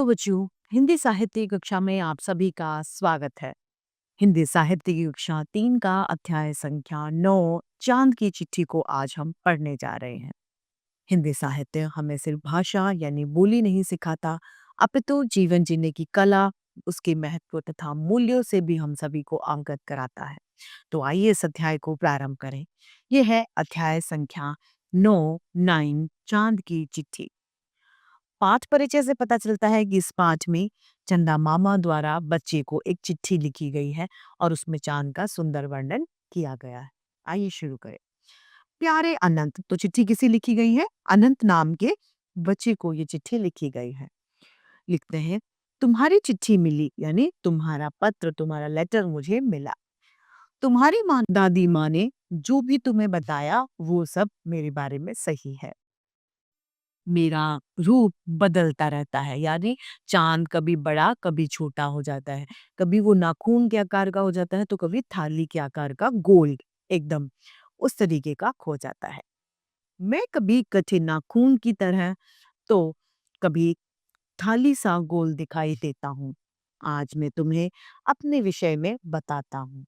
बच्चों, हिंदी साहित्य की कक्षा में आप सभी का स्वागत है। हिंदी साहित्य की कक्षा 3 का अध्याय संख्या 9 चांद की चिट्ठी को आज हम पढ़ने जा रहे हैं। हिंदी साहित्य हमें सिर्फ भाषा यानी बोली नहीं सिखाता, अपितु जीवन जीने की कला, उसके महत्व तथा मूल्यों से भी हम सभी को अवगत कराता है। तो आइए इस अध्याय को प्रारंभ करें। यह है अध्याय संख्या 9 चांद की चिट्ठी। पाठ परिचय से पता चलता है कि इस पाठ में चंदा मामा द्वारा बच्चे को एक चिट्ठी लिखी गई है और उसमें चांद का सुंदर वर्णन किया गया है। आइए शुरू करें। प्यारे अनंत, तो चिट्ठी किसे लिखी गई है? अनंत नाम के बच्चे को ये चिट्ठी लिखी गई है। लिखते हैं, तुम्हारी चिट्ठी मिली, यानी तुम्हारा पत्र, तुम्हारा लेटर मुझे मिला। तुम्हारी माँ दादी माँ ने जो भी तुम्हें बताया वो सब मेरे बारे में सही है। मेरा रूप बदलता रहता है, यानी चांद कभी बड़ा कभी छोटा हो जाता है। कभी वो नाखून के आकार का हो जाता है तो कभी थाली के आकार का गोल, एकदम उस तरीके का खो जाता है। मैं कभी कठिन नाखून की तरह तो कभी थाली सा गोल दिखाई देता हूँ। आज मैं तुम्हें अपने विषय में बताता हूँ।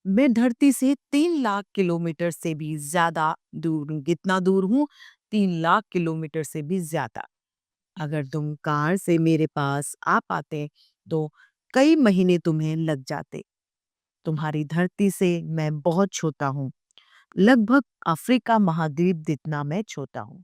मैं धरती से 3 लाख किलोमीटर से भी ज्यादा दूर हूँ। कितना दूर हूँ? 3 लाख किलोमीटर से भी ज्यादा। अगर तुम कार से मेरे पास आ पाते तो कई महीने तुम्हें लग जाते। तुम्हारी धरती से मैं बहुत छोटा हूँ, लगभग अफ्रीका महाद्वीप जितना मैं छोटा हूँ।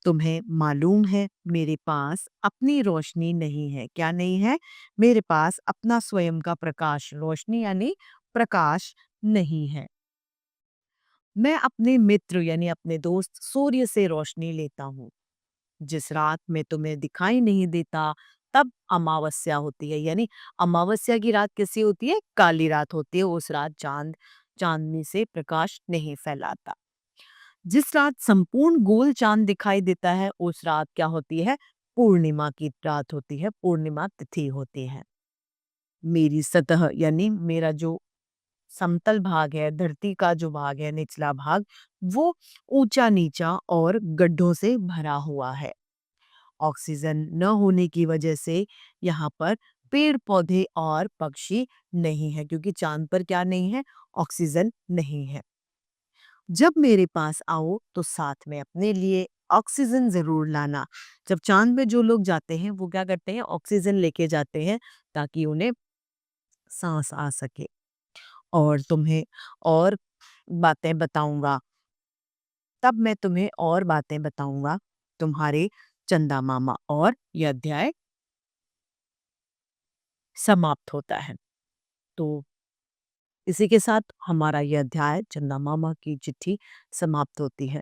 तुम्हें मालूम है मेरे पास अपनी रोशनी नहीं है। क्या नहीं है? मेरे पास अपना स्वयं का प्रकाश, रोशनी यानी प्रकाश नहीं है। मैं अपने मित्र यानी अपने दोस्त सूर्य से रोशनी लेता हूँ। जिस रात में तुम्हें दिखाई नहीं देता तब अमावस्या होती है, यानी अमावस्या की रात कैसी होती है? काली रात होती है। उस रात चांद चांदनी से प्रकाश नहीं फैलाता। जिस रात संपूर्ण गोल चांद दिखाई देता है उस रात क्या होती है? पूर्णिमा की रात होती है, पूर्णिमा तिथि होती है। मेरी सतह यानी मेरा जो समतल भाग है, धरती का जो भाग है, निचला भाग, वो ऊंचा नीचा और गड्ढों से भरा हुआ है। ऑक्सीजन न होने की वजह से यहाँ पर पेड़ पौधे और पक्षी नहीं है, क्योंकि चांद पर क्या नहीं है? ऑक्सीजन नहीं है। जब मेरे पास आओ तो साथ में अपने लिए ऑक्सीजन जरूर लाना। जब चांद पे जो लोग जाते हैं वो क्या करते हैं? ऑक्सीजन लेके जाते हैं ताकि उन्हें सांस आ सके। और तुम्हें और बातें बताऊंगा, तब मैं तुम्हें और बातें बताऊंगा, तुम्हारे चंदा मामा। और यह अध्याय समाप्त होता है। तो इसी के साथ हमारा यह अध्याय चंदा मामा की चिट्ठी समाप्त होती है।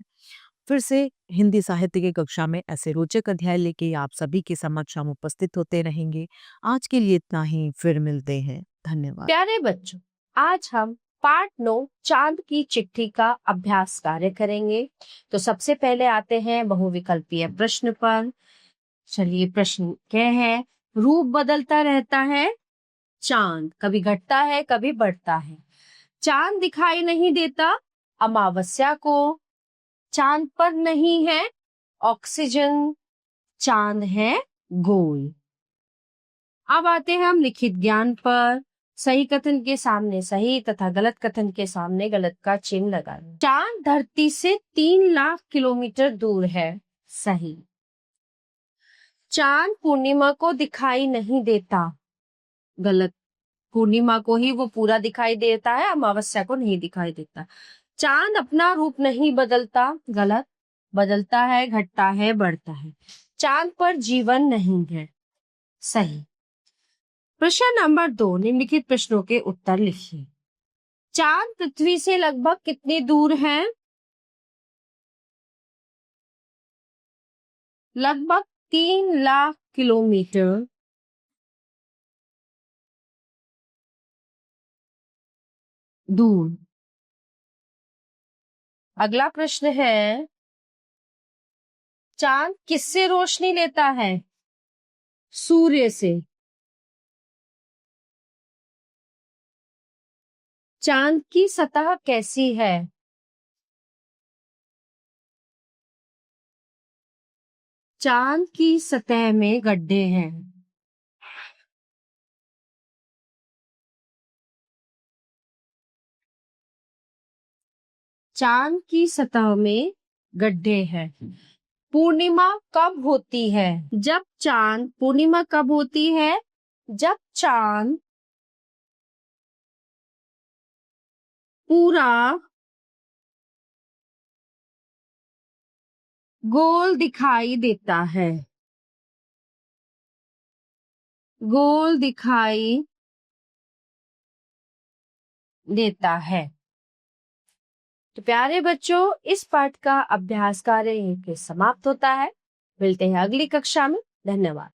फिर से हिंदी साहित्य की कक्षा में ऐसे रोचक अध्याय लेके आप सभी के समक्ष हम उपस्थित होते रहेंगे। आज के लिए इतना ही, फिर मिलते हैं। धन्यवाद। प्यारे बच्चों, आज हम पार्ट 9 चांद की चिट्ठी का अभ्यास कार्य करेंगे। तो सबसे पहले आते हैं बहुविकल्पीय प्रश्न पर। चलिए, प्रश्न क्या है? रूप बदलता रहता है चांद, कभी घटता है कभी बढ़ता है। चांद दिखाई नहीं देता अमावस्या को। चांद पर नहीं है ऑक्सीजन। चांद है गोल। अब आते हैं हम लिखित ज्ञान पर। सही कथन के सामने सही तथा गलत कथन के सामने गलत का चिन्ह लगाएं। चांद धरती से 3 लाख किलोमीटर दूर है। सही। चांद पूर्णिमा को दिखाई नहीं देता। गलत। पूर्णिमा को ही वो पूरा दिखाई देता है, अमावस्या को नहीं दिखाई देता। चांद अपना रूप नहीं बदलता। गलत। बदलता है, घटता है, बढ़ता है। चांद पर जीवन नहीं है। सही। प्रश्न नंबर 2, निम्नलिखित प्रश्नों के उत्तर लिखिए। चांद पृथ्वी से लगभग कितनी दूर है? लगभग 3 लाख किलोमीटर दूर। अगला प्रश्न है, चांद किससे रोशनी लेता है? सूर्य से। चांद की सतह कैसी है? चांद की सतह में गड्ढे हैं। चांद की सतह में गड्ढे हैं। पूर्णिमा कब होती है? जब चांद पूर्णिमा कब होती है? जब चांद पूरा गोल दिखाई देता है। गोल दिखाई देता है। तो प्यारे बच्चों, इस पाठ का अभ्यास कार्य यहीं पे समाप्त होता है। मिलते हैं अगली कक्षा में। धन्यवाद।